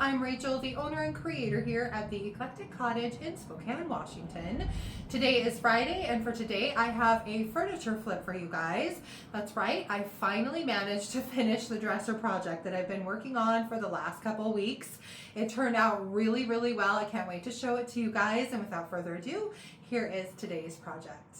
I'm Rachel, the owner and creator here at the Eclectic Cottage in Spokane, Washington. Today is Friday, and for today I have a furniture flip for you guys. That's right, I finally managed to finish the dresser project that I've been working on for the last couple weeks. It turned out really, really well. I can't wait to show it to you guys, and without further ado, here is today's project.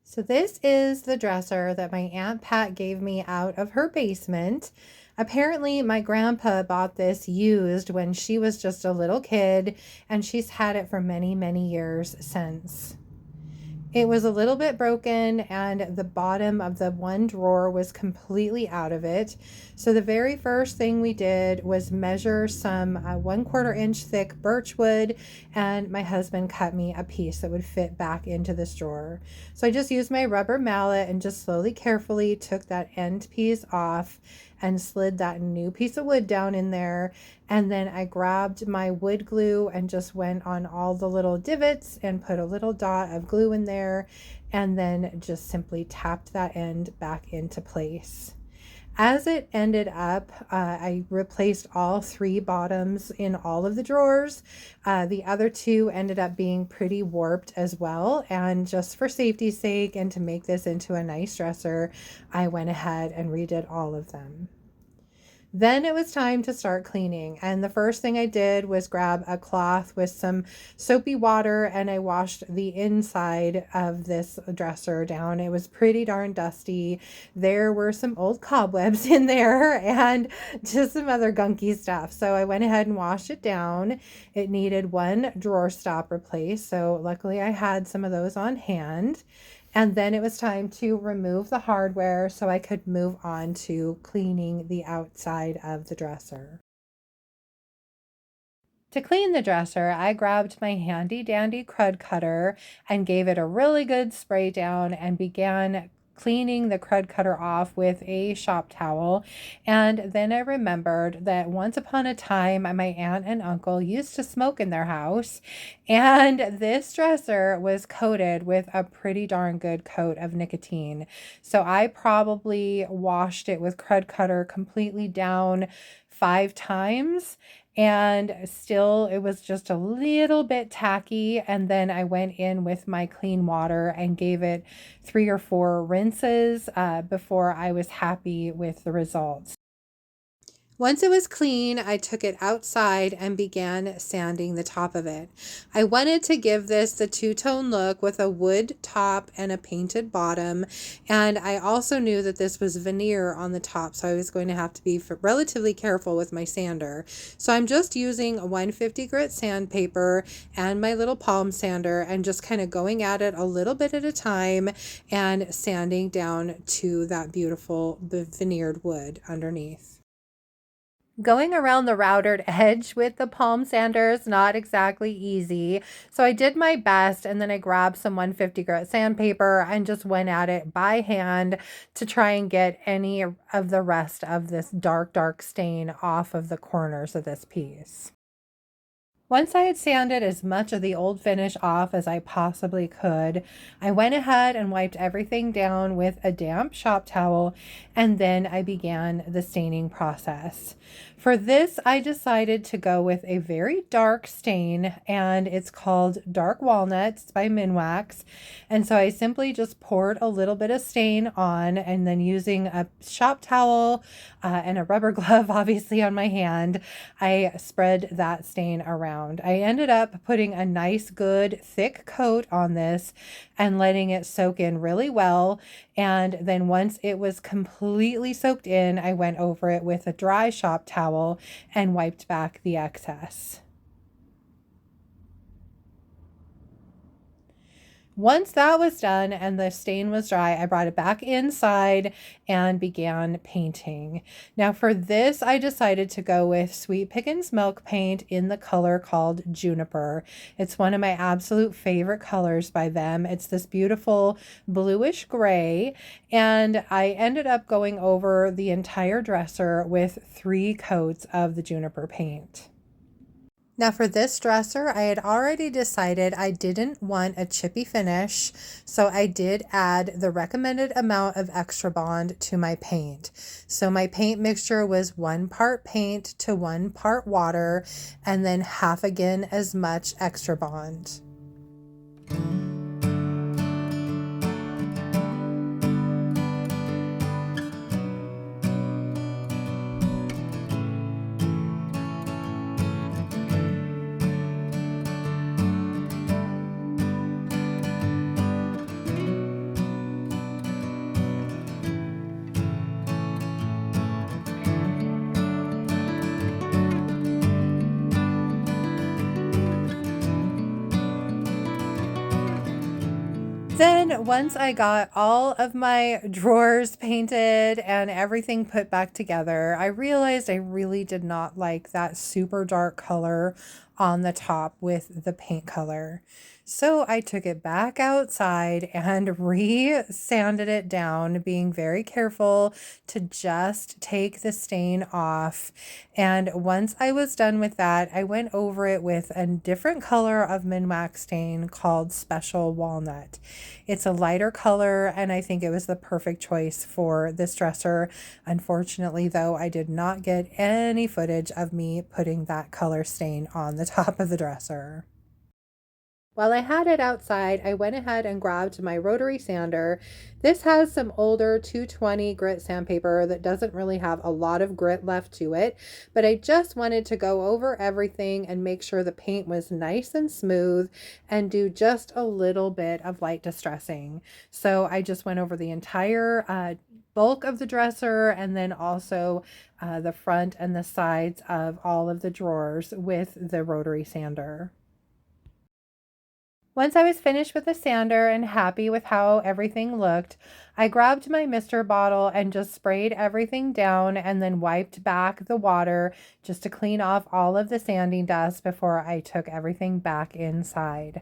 So this is the dresser that my Aunt Pat gave me out of her basement. Apparently my grandpa bought this used when she was just a little kid, and she's had it for many, many years since. It was a little bit broken, and the bottom of the one drawer was completely out of it. So the very first thing we did was measure some 1/4 inch thick birch wood, and my husband cut me a piece that would fit back into this drawer. So I just used my rubber mallet and just slowly, carefully took that end piece off and slid that new piece of wood down in there. And then I grabbed my wood glue and just went on all the little divots and put a little dot of glue in there, and then just simply tapped that end back into place. As it ended up, I replaced all 3 bottoms in all of the drawers. The other 2 ended up being pretty warped as well. And just for safety's sake and to make this into a nice dresser, I went ahead and redid all of them. Then it was time to start cleaning, and the first thing I did was grab a cloth with some soapy water, and I washed the inside of this dresser down. It was pretty darn dusty. There were some old cobwebs in there and just some other gunky stuff. So I went ahead and washed it down. It needed 1 drawer stop replaced, so luckily I had some of those on hand. And then it was time to remove the hardware so I could move on to cleaning the outside of the dresser. To clean the dresser, I grabbed my handy dandy crud cutter and gave it a really good spray down and began cleaning the crud cutter off with a shop towel. And then I remembered that once upon a time my aunt and uncle used to smoke in their house, and this dresser was coated with a pretty darn good coat of nicotine. So I probably washed it with crud cutter completely down 5 times, and still it was just a little bit tacky. And then I went in with my clean water and gave it 3 or 4 rinses before I was happy with the results. Once it was clean, I took it outside and began sanding the top of it. I wanted to give this the two-tone look with a wood top and a painted bottom, and I also knew that this was veneer on the top, so I was going to have to be relatively careful with my sander. So I'm just using a 150 grit sandpaper and my little palm sander and just kind of going at it a little bit at a time and sanding down to that beautiful veneered wood underneath. Going around the routered edge with the palm sander is not exactly easy. So I did my best, and then I grabbed some 150 grit sandpaper and just went at it by hand to try and get any of the rest of this dark, dark stain off of the corners of this piece. Once I had sanded as much of the old finish off as I possibly could, I went ahead and wiped everything down with a damp shop towel, and then I began the staining process. For this, I decided to go with a very dark stain, and it's called Dark Walnuts by Minwax. And so I simply just poured a little bit of stain on, and then using a shop towel and a rubber glove, obviously on my hand, I spread that stain around. I ended up putting a nice, good, thick coat on this and letting it soak in really well. And then once it was completely soaked in, I went over it with a dry shop towel and wiped back the excess. Once that was done and the stain was dry, I brought it back inside and began painting. Now for this, I decided to go with Sweet Pickins milk paint in the color called Juniper. It's one of my absolute favorite colors by them. It's this beautiful bluish gray, and I ended up going over the entire dresser with 3 coats of the Juniper paint. Now for this dresser, I had already decided I didn't want a chippy finish, so I did add the recommended amount of extra bond to my paint. So my paint mixture was 1 part paint to 1 part water, and then half again as much extra bond. Then once I got all of my drawers painted and everything put back together, I realized I really did not like that super dark color on the top with the paint color. So I took it back outside and re-sanded it down, being very careful to just take the stain off. And once I was done with that, I went over it with a different color of Minwax stain called Special Walnut. It's a lighter color, and I think it was the perfect choice for this dresser. Unfortunately, though, I did not get any footage of me putting that color stain on the top of the dresser. While I had it outside, I went ahead and grabbed my rotary sander. This has some older 220 grit sandpaper that doesn't really have a lot of grit left to it, but I just wanted to go over everything and make sure the paint was nice and smooth and do just a little bit of light distressing. So I just went over the entire bulk of the dresser, and then also the front and the sides of all of the drawers with the rotary sander. Once I was finished with the sander and happy with how everything looked, I grabbed my mister bottle and just sprayed everything down and then wiped back the water just to clean off all of the sanding dust before I took everything back inside.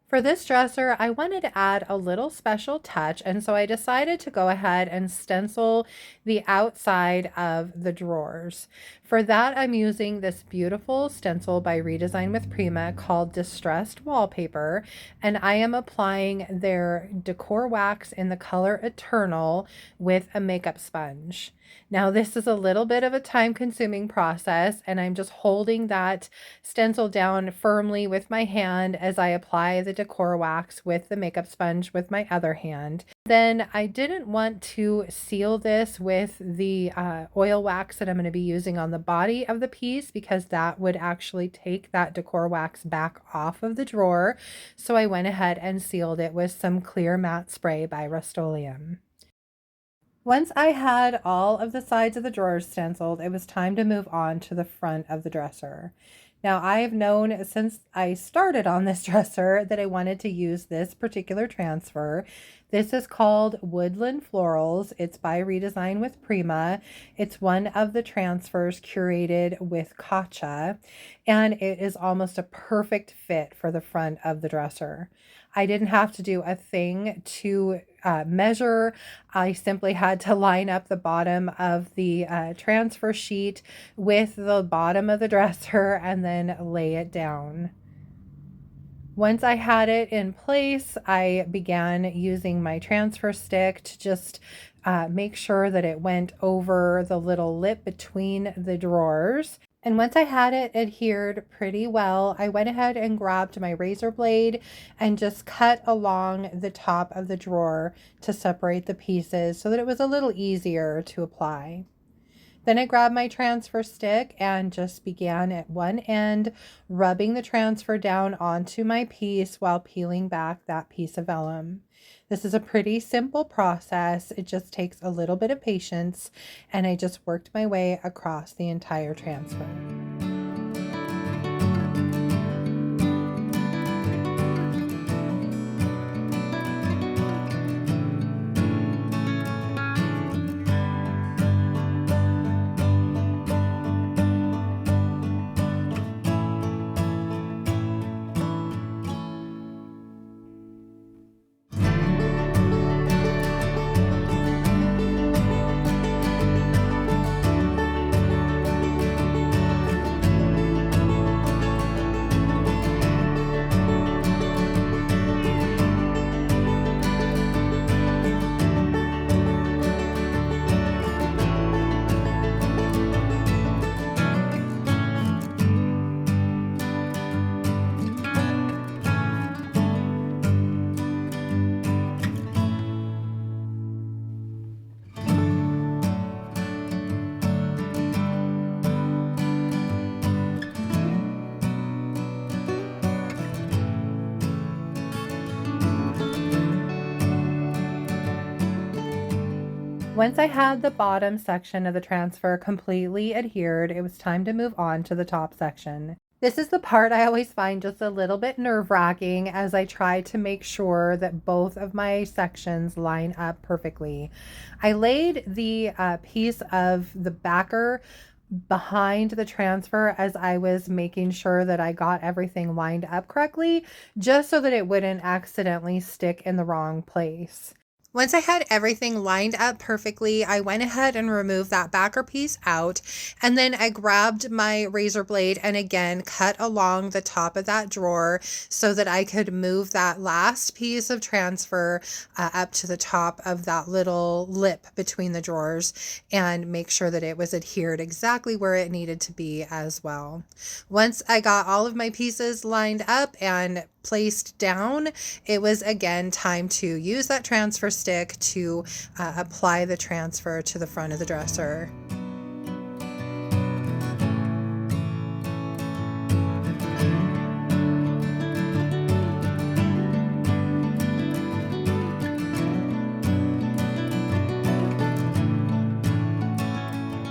For this dresser, I wanted to add a little special touch, and so I decided to go ahead and stencil the outside of the drawers. For that, I'm using this beautiful stencil by Redesign with Prima called Distressed Wallpaper, and I am applying their Decor wax in the color Eternal with a makeup sponge. Now, this is a little bit of a time-consuming process, and I'm just holding that stencil down firmly with my hand as I apply the Decor wax with the makeup sponge with my other hand. Then I didn't want to seal this with the oil wax that I'm going to be using on the body of the piece, because that would actually take that Decor wax back off of the drawer. So I went ahead and sealed it with some clear matte spray by Rustoleum. Once I had all of the sides of the drawers stenciled, it was time to move on to the front of the dresser. Now, I have known since I started on this dresser that I wanted to use this particular transfer. This is called Woodland Florals. It's by Redesign with Prima. It's one of the transfers curated with Kacha, and it is almost a perfect fit for the front of the dresser. I didn't have to do a thing to measure. I simply had to line up the bottom of the transfer sheet with the bottom of the dresser and then lay it down. Once I had it in place, I began using my transfer stick to just make sure that it went over the little lip between the drawers. And once I had it adhered pretty well, I went ahead and grabbed my razor blade and just cut along the top of the drawer to separate the pieces so that it was a little easier to apply. Then I grabbed my transfer stick and just began at one end, rubbing the transfer down onto my piece while peeling back that piece of vellum. This is a pretty simple process. It just takes a little bit of patience, and I just worked my way across the entire transfer. Once I had the bottom section of the transfer completely adhered, it was time to move on to the top section. This is the part I always find just a little bit nerve-wracking as I try to make sure that both of my sections line up perfectly. I laid the piece of the backer behind the transfer as I was making sure that I got everything lined up correctly, just so that it wouldn't accidentally stick in the wrong place. Once I had everything lined up perfectly, I went ahead and removed that backer piece out, and then I grabbed my razor blade and again cut along the top of that drawer so that I could move that last piece of transfer up to the top of that little lip between the drawers and make sure that it was adhered exactly where it needed to be as well. Once I got all of my pieces lined up and placed down, it was again time to use that transfer stick to apply the transfer to the front of the dresser.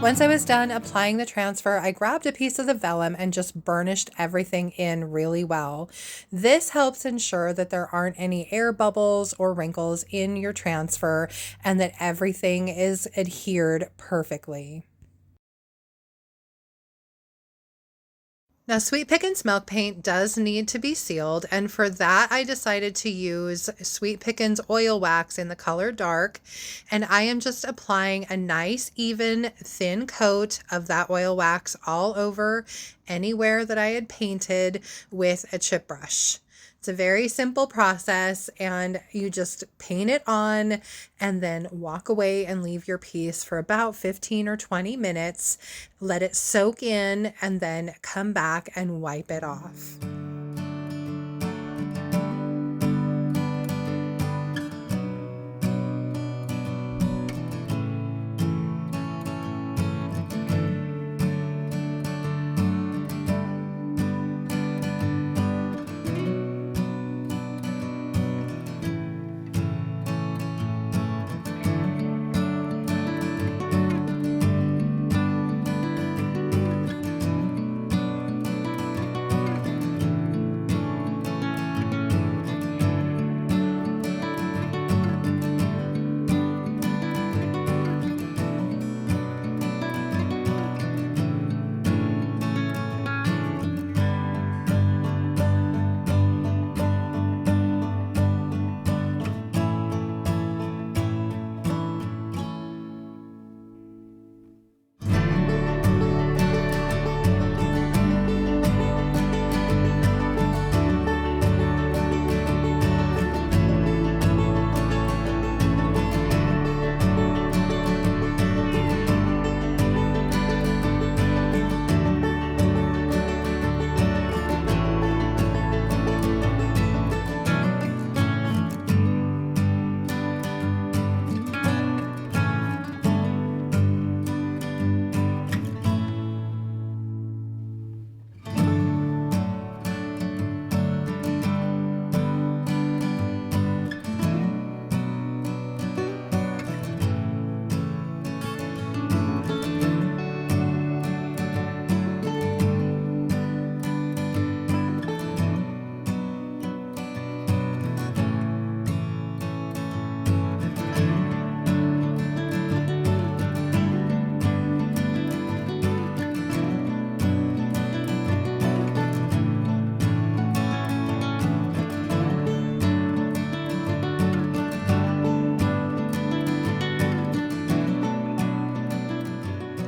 Once I was done applying the transfer, I grabbed a piece of the vellum and just burnished everything in really well. This helps ensure that there aren't any air bubbles or wrinkles in your transfer and that everything is adhered perfectly. Now, Sweet Pickins milk paint does need to be sealed, and for that, I decided to use Sweet Pickins oil wax in the color dark, and I am just applying a nice, even, thin coat of that oil wax all over anywhere that I had painted with a chip brush. It's a very simple process, and you just paint it on and then walk away and leave your piece for about 15 or 20 minutes. Let it soak in and then come back and wipe it off.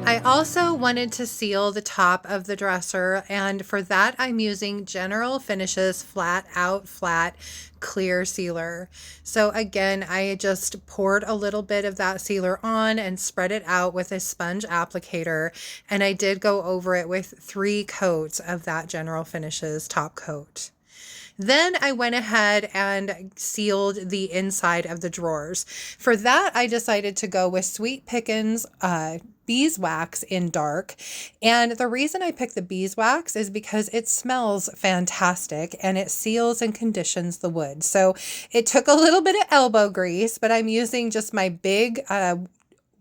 I also wanted to seal the top of the dresser, and for that I'm using General Finishes Flat Out Flat Clear Sealer. So again, I just poured a little bit of that sealer on and spread it out with a sponge applicator, and I did go over it with 3 coats of that General Finishes top coat. Then I went ahead and sealed the inside of the drawers. For that, I decided to go with Sweet Pickins beeswax in dark. And the reason I picked the beeswax is because it smells fantastic and it seals and conditions the wood. So it took a little bit of elbow grease, but I'm using just my big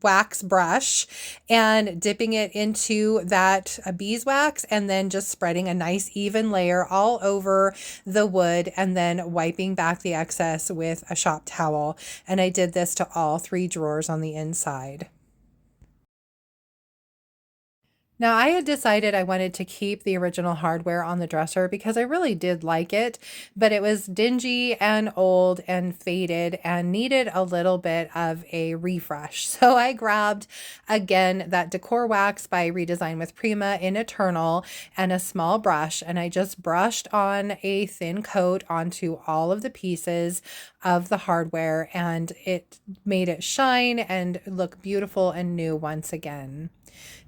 wax brush and dipping it into that beeswax and then just spreading a nice even layer all over the wood and then wiping back the excess with a shop towel. And I did this to all 3 drawers on the inside. Now, I had decided I wanted to keep the original hardware on the dresser because I really did like it, but it was dingy and old and faded and needed a little bit of a refresh. So I grabbed, again, that Decor wax by Redesign with Prima in Eternal and a small brush, and I just brushed on a thin coat onto all of the pieces of the hardware, and it made it shine and look beautiful and new once again.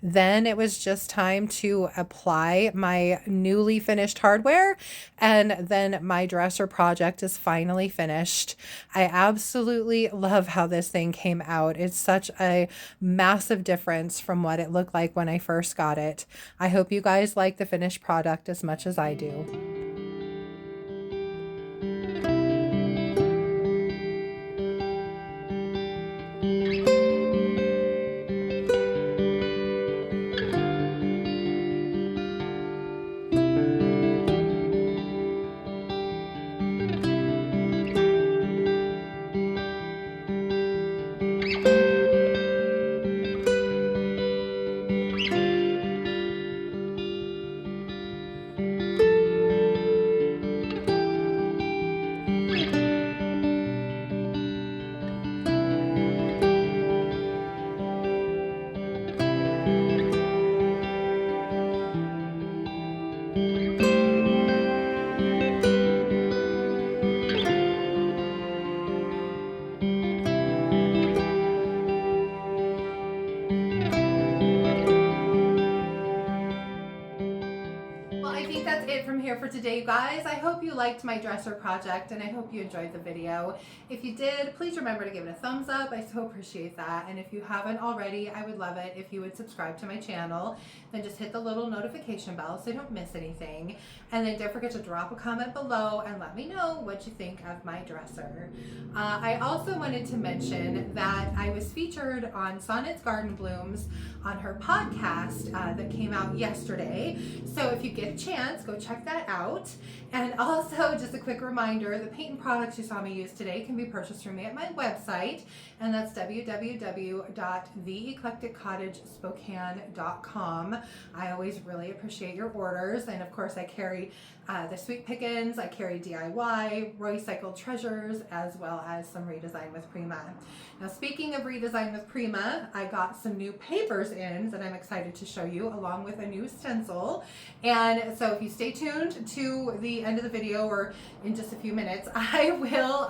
Then it was just time to apply my newly finished hardware, and then my dresser project is finally finished. I absolutely love how this thing came out. It's such a massive difference from what it looked like when I first got it. I hope you guys like the finished product as much as I do. For today, you guys. I hope you liked my dresser project and I hope you enjoyed the video. If you did, please remember to give it a thumbs up. I so appreciate that. And if you haven't already, I would love it if you would subscribe to my channel. Then just hit the little notification bell so you don't miss anything. And then don't forget to drop a comment below and let me know what you think of my dresser. I also wanted to mention that I was featured on Sonnet's Garden Blooms on her podcast that came out yesterday. So if you get a chance, go check that out. And also, just a quick reminder, the paint and products you saw me use today can be purchased from me at my website, and that's www.theeclecticcottagespokane.com. I always really appreciate your orders, and of course I carry the Sweet Pickins, I carry DIY, Recycled Treasures, as well as some Redesign with Prima. Now, speaking of Redesign with Prima, I got some new papers in that I'm excited to show you, along with a new stencil. And so if you stay tuned to the end of the video, or in just a few minutes, I will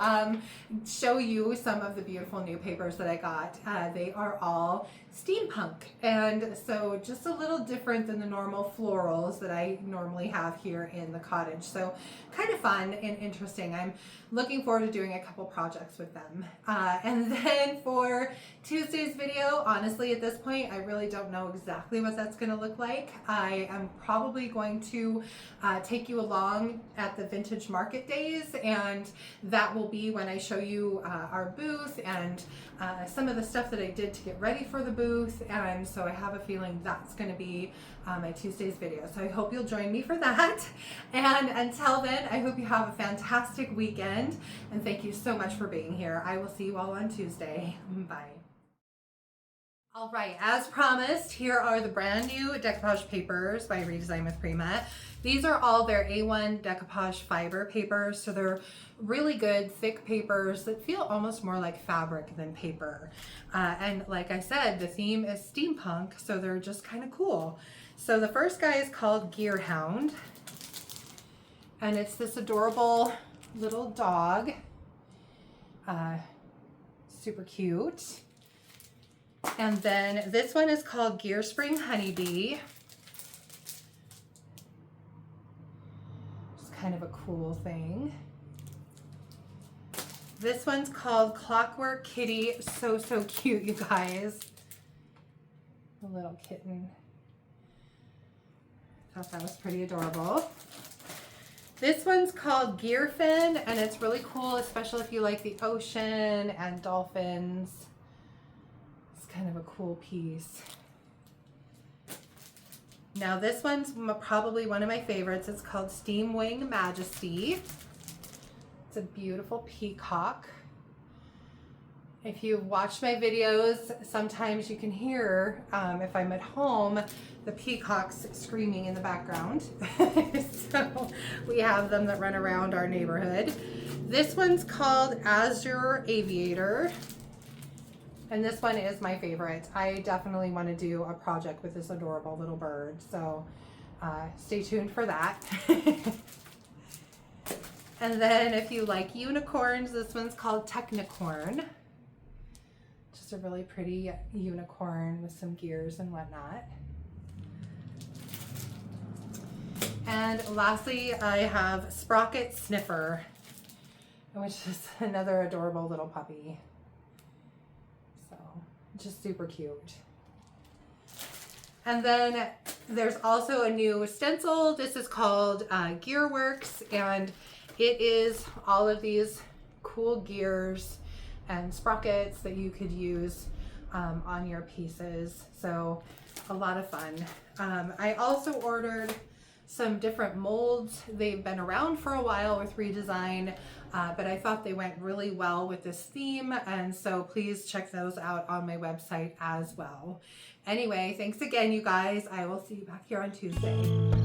show you some of the beautiful new papers that I got. They are all steampunk, and so just a little different than the normal florals that I normally have here in the cottage. So kind of fun and interesting. I'm looking forward to doing a couple projects with them. And then for Tuesday's video, honestly, at this point, I really don't know exactly what that's going to look like. I am probably going to take you along at the vintage market days, and that will be when I show you our booth and some of the stuff that I did to get ready for the booth. And so I have a feeling that's going to be my Tuesday's video. So I hope you'll join me for that. And until then, I hope you have a fantastic weekend. And thank you so much for being here. I will see you all on Tuesday. Bye. All right, as promised, here are the brand new decoupage papers by Redesign with Prima. These are all their A1 decoupage fiber papers, so they're really good, thick papers that feel almost more like fabric than paper. And like I said, the theme is steampunk, so they're just kind of cool. So the first guy is called Gear Hound, and it's this adorable little dog. Super cute. And then this one is called Gear Spring Honeybee. It's kind of a cool thing. This one's called Clockwork Kitty. So cute, you guys. A little kitten. Thought that was pretty adorable. This one's called Gearfin, and it's really cool, especially if you like the ocean and dolphins. kind of a cool piece. Now this one's probably one of my favorites. It's called Steam Wing Majesty. It's a beautiful peacock. If you watch my videos, sometimes you can hear, if I'm at home, the peacocks screaming in the background. So we have them that run around our neighborhood. This one's called Azure Aviator. And this one is my favorite. I definitely want to do a project with this adorable little bird. So stay tuned for that. And then if you like unicorns, this one's called Technicorn. Just a really pretty unicorn with some gears and whatnot. And lastly, I have Sprocket Sniffer, which is another adorable little puppy. So just super cute. And then there's also a new stencil. This is called Gearworks, and it is all of these cool gears and sprockets that you could use on your pieces. So a lot of fun. I also ordered some different molds. They've been around for a while with Redesign, but I thought they went really well with this theme, and so please check those out on my website as well. Anyway, thanks again, you guys. I will see you back here on Tuesday.